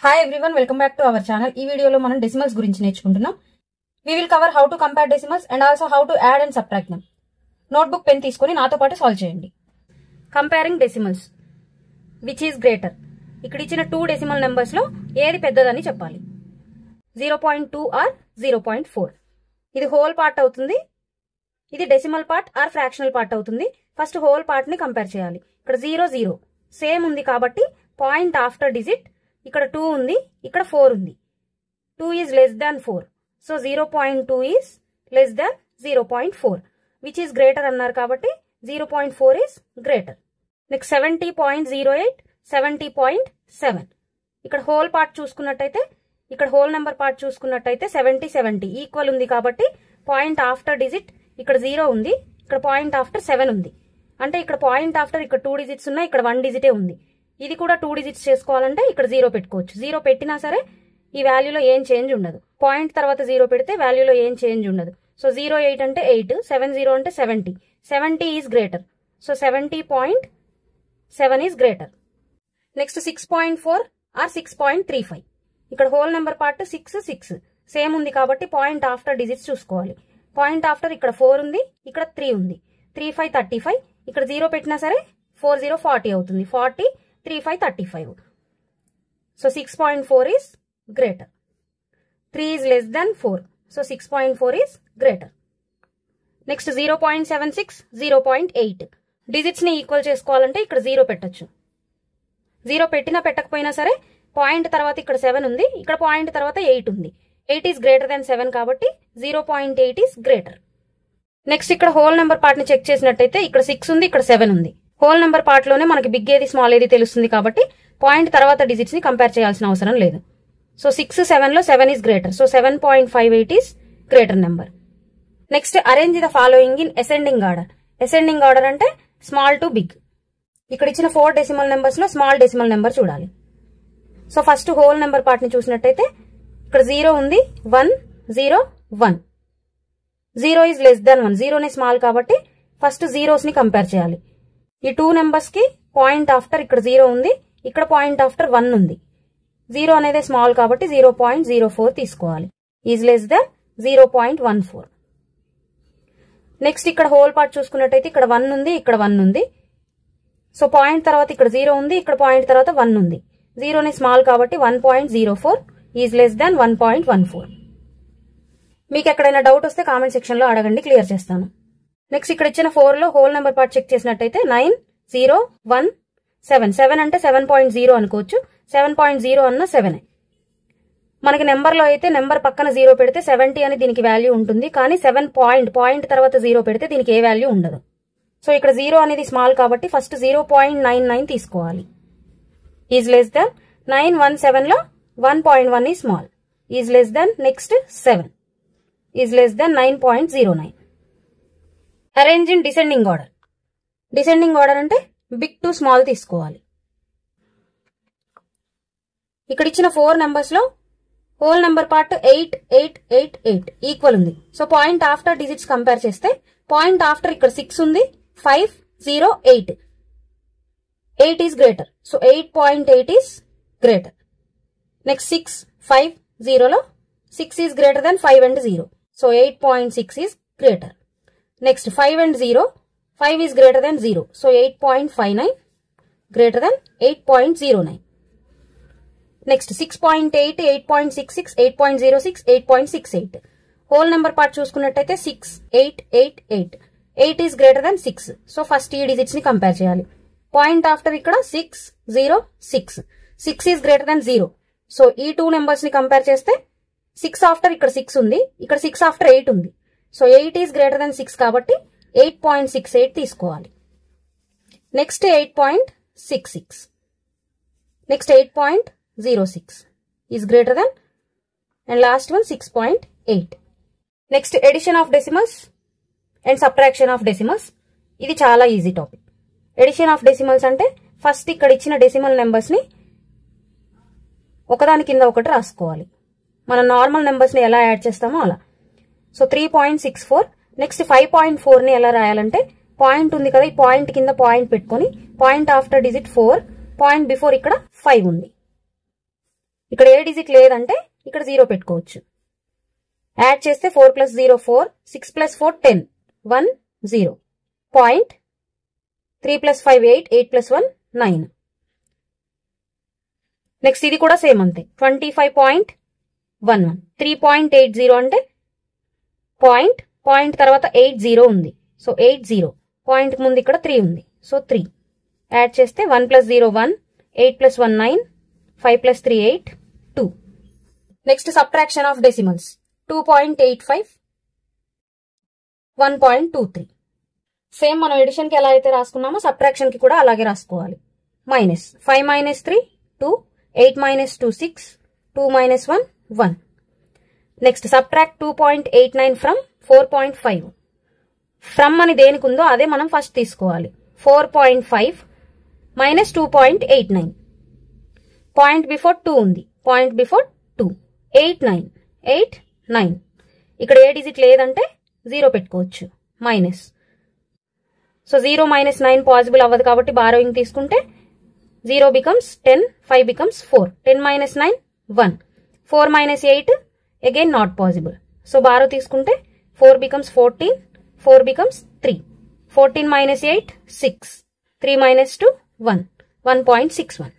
Hi everyone, welcome back to our channel. ఈ వీడియోలో మనం డెసిమల్స్ గురించి నేర్చుకుంటున్నాం. We will cover how to compare decimals and also how to add and subtract them. Notebook pen తీసుకొని నాతో పాటు solve చేయండి. Comparing decimals. Which is greater? ఇక్కడ ఇచ్చిన 2 డెసిమల్ నెంబర్స్ లో ఏది పెద్దదని చెప్పాలి. 0.2 ఆర్ 0.4. ఇది హోల్ పార్ట్ అవుతుంది. ఇది decimal part or fractional part అవుతుంది. ఫస్ట్ హోల్ పార్ట్ ని కంపేర్ చేయాలి. ఇక్కడ 0 0 సేమ్ ఉంది కాబట్టి పాయింట్ ఆఫ్టర్ డిజిట్ ఇక్కడ 2 ఉంది, ఇక్కడ 4 ఉంది. 2 is less than 4. So 0.2 is less than 0.4. Which is greater అన్నారు కాబట్టి 0.4 is greater. Next 70.08, 70.7. ఇక్కడ హోల్ పార్ట్ చూసుకున్నట్టయితే, ఇక్కడ హోల్ నెంబర్ పార్ట్ చూసుకున్నట్టయితే 70 ఈక్వల్ ఉంది కాబట్టి పాయింట్ ఆఫ్టర్ డిజిట్ ఇక్కడ 0 ఉంది, ఇక్కడ పాయింట్ ఆఫ్టర్ 7 ఉంది. అంటే ఇక్కడ పాయింట్ ఆఫ్టర్ ఇక్కడ 2 డిజిట్స్ ఉన్నాయి, ఇక్కడ 1 డిజిటే ఉంది. ఇది కూడా 2 డిజిట్స్ చేసుకోవాలంటే ఇక్కడ 0 పెట్టుకోవచ్చు. 0 పెట్టినా సరే ఈ వాల్యూలో ఏం చేంజ్ ఉండదు. పాయింట్ తర్వాత 0 పెడితే వాల్యూలో ఏం చేంజ్ ఉండదు. సో 08 అంటే 8, 70 అంటే 70. 70 is greater. So 70.7 is greater. Next 6.4 or 6.35. ఇక్కడ హోల్ నెంబర్ పార్ట్ 6 6 సేమ్ ఉంది కాబట్టి పాయింట్ ఆఫ్టర్ డిజిట్స్ చూసుకోవాలి. పాయింట్ ఆఫ్టర్ ఇక్కడ 4 ఉంది, ఇక్కడ 3 ఉంది. 3 5 35. ఇక్కడ 0 పెట్టినా సరే 4 0 40 అవుతుంది. 40 3 5 35. So 6.4 is greater. 3 is less than 4. So 6.4 is greater. Next 0.76, 0.8. Digits ని ఈక్వల్ చేసుకోవాలంటే ఇక్కడ 0 పెట్టొచ్చు. 0 పెట్టినా పెట్టకపోయినా సరే పాయింట్ తర్వాత ఇక్కడ 7 ఉంది, ఇక్కడ పాయింట్ తర్వాత 8 ఉంది. 8 is greater than 7 కాబట్టి 0.8 is greater. నెక్స్ట్ ఇక్కడ హోల్ నెంబర్ పార్ట్ ని చెక్ చేసినట్టయితే ఇక్కడ 6 ఉంది, ఇక్కడ 7 ఉంది. హోల్ నెంబర్ పార్ట్ లోనే మనకి బిగ్ ఏది స్మాల్ ఏది తెలుస్తుంది కాబట్టి పాయింట్ తర్వాత డిజిట్స్ ని కంపేర్ చేయాల్సిన అవసరం లేదు. సో 6 7 లో 7 is greater. So 7.58 is greater number. Next arrange the following in ascending order. Ascending order అంటే స్మాల్ టు బిగ్. ఇక్కడ ఇచ్చిన 4 డెసిమల్ నెంబర్స్ లో స్మాల్ డెసిమల్ నెంబర్ చూడాలి. So first whole number part ని చూసినట్టయితే ఇక్కడ 0 ఉంది, 1 0 1. 0 ఈజ్ లెస్ దాన్ 1. 0 నే స్మాల్ కాబట్టి ఫస్ట్ జీరోస్ ని కంపేర్ చేయాలి. ఈ 2 నెంబర్స్ కి పాయింట్ ఆఫ్టర్ ఇక్కడ 0 ఉంది, ఇక్కడ పాయింట్ ఆఫ్టర్ 1 ఉంది. 0 అనేది స్మాల్ కాబట్టి 0.04 తీసుకోవాలి. Is less than 0.14. నెక్స్ట్ ఇక్కడ హోల్ పార్ట్ చూసుకున్నట్టయితే ఇక్కడ 1 ఉంది, ఇక్కడ 1 ఉంది. సో పాయింట్ తర్వాత ఇక్కడ 0 ఉంది, ఇక్కడ పాయింట్ తర్వాత 1 ఉంది. 0 ని స్మాల్ కాబట్టి 1.04 ఈజ్ లెస్ దాన్ 1.14. మీకు ఎక్కడైనా డౌట్ వస్తే కామెంట్ సెక్షన్ లో అడగండి, క్లియర్ చేస్తాను. నెక్స్ట్ ఇక్కడ ఇచ్చిన 4 లో హోల్ నెంబర్ పార్ట్ చెక్ చేసినట్టయితే 9 0 1 7. 7 అంటే 7.0 అనుకోవచ్చు. 7.0 అన్న 7. మనకి నెంబర్ లో అయితే నెంబర్ పక్కన 0 పెడితే 70 అని దీనికి వాల్యూ ఉంటుంది. కానీ 7 పాయింట్ తర్వాత 0 పెడితే దీనికి ఏ వాల్యూ ఉండదు. సో ఇక్కడ 0 అనేది స్మాల్ కాబట్టి ఫస్ట్ 0.99 తీసుకోవాలి. ఈజ్ లెస్ దాన్ 917 లో 1.1 ఈ small. Is less than next 7. Is less than 9.09. Arrange in descending order. Descending order అంటే బిగ్ టు స్మాల్ తీసుకోవాలి. ఇక్కడ ఇచ్చిన 4 నెంబర్స్ లో హోల్ నెంబర్ పార్ట్ 8 8 8 8 ఈక్వల్ ఉంది. So point after digits compare చేస్తే పాయింట్ ఆఫ్టర్ ఇక్కడ 6 ఉంది, 5 0 8. 8 is greater. So 8.8 is greater. Next 6 5 0 లో 6 is greater then 5 and 0. So 8.6 is greater. Next 5 and 0, 5 is greater than 0. So 8.59 greater than 8.09. Next 6.8, 8.66, 8.06, 8.68. Whole number part చూసుకున్నట్టయితే 6 8 8 8. 8 is greater than 6. So first ఈ digits ని compare చేయాలి. Point after ఇక్కడ 6 0 6. 6 is greater than 0. So ఈ 2 numbers ని compare చేస్తే 6 after ఇక్కడ 6 ఉంది, ఇక్కడ 6 after 8 ఉంది. సో 8 ఈజ్ గ్రేటర్ దెన్ 6 కాబట్టి 8.68 తీసుకోవాలి. Next 8.66. Next 8.06 is greater then and last one 6.8. Next addition of decimals and subtraction of decimals. ఇది చాలా easy topic. Addition of decimals అంటే ఫస్ట్ ఇక్కడ ఇచ్చిన డెసిమల్ నెంబర్స్ ని ఒకదాని కింద ఒకటి రాసుకోవాలి. మనం నార్మల్ నెంబర్స్ ని ఎలా యాడ్ చేస్తామో అలా. సో 3.64. నెక్స్ట్ 5.4 ని ఎలా రాయాలంటే పాయింట్ ఉంది కదా, ఈ పాయింట్ కింద పాయింట్ పెట్టుకొని point after digit 4, point before ఇక్కడ 5 ఉంది. ఇక్కడ ఏ డిజిట్ లేదంటే ఇక్కడ 0 పెట్టుకోవచ్చు. యాడ్ చేస్తే 4 + 0 4, 6 + 4 10, 1 0. పాయింట్ 3 + 5 8, 8 + 1 9. నెక్స్ట్ ఇది కూడా సేమ్ అంతే. 25.11. 3.80 అంటే పాయింట్ తర్వాత 80 ఉంది. సో 80. పాయింట్ ముందు ఇక్కడ 3 ఉంది. సో 3. యాడ్ చేస్తే 1 + 0 1, 8 + 1 9, 5 + 3 8, 2. Next subtraction of decimals. 2.85, 1.23. Same మనం ఎడిషన్ కి ఎలా అయితే రాసుకున్నామో సబ్ట్రాక్షన్ కి కూడా అలాగే రాసుకోవాలి. Minus 5 - 3 2, 8 - 2 6, 2 - 1 1. Next subtract 2.89 from 4.5. From అని దేనికి ఉందో అదే మనం ఫస్ట్ తీసుకోవాలి. 4.5 - 2.89. పాయింట్ బిఫోర్ 2 ఉంది. Point before 2. 8 9, 8 9. ఇక్కడ ఏ డిజిట్ లేదంటే 0 పెట్టుకోవచ్చు. మైనస్. సో 0 - 9 పాసిబుల్ అవ్వదు కాబట్టి బారోయింగ్ తీసుకుంటే 0 becomes 10, 5 becomes 4. 10 - 9 1. 4 - 8 again not possible. So borrow తీసుకుంటే 4 becomes 14, 4 becomes 3. 14 - 8 6, 3 - 2 1, 1.61.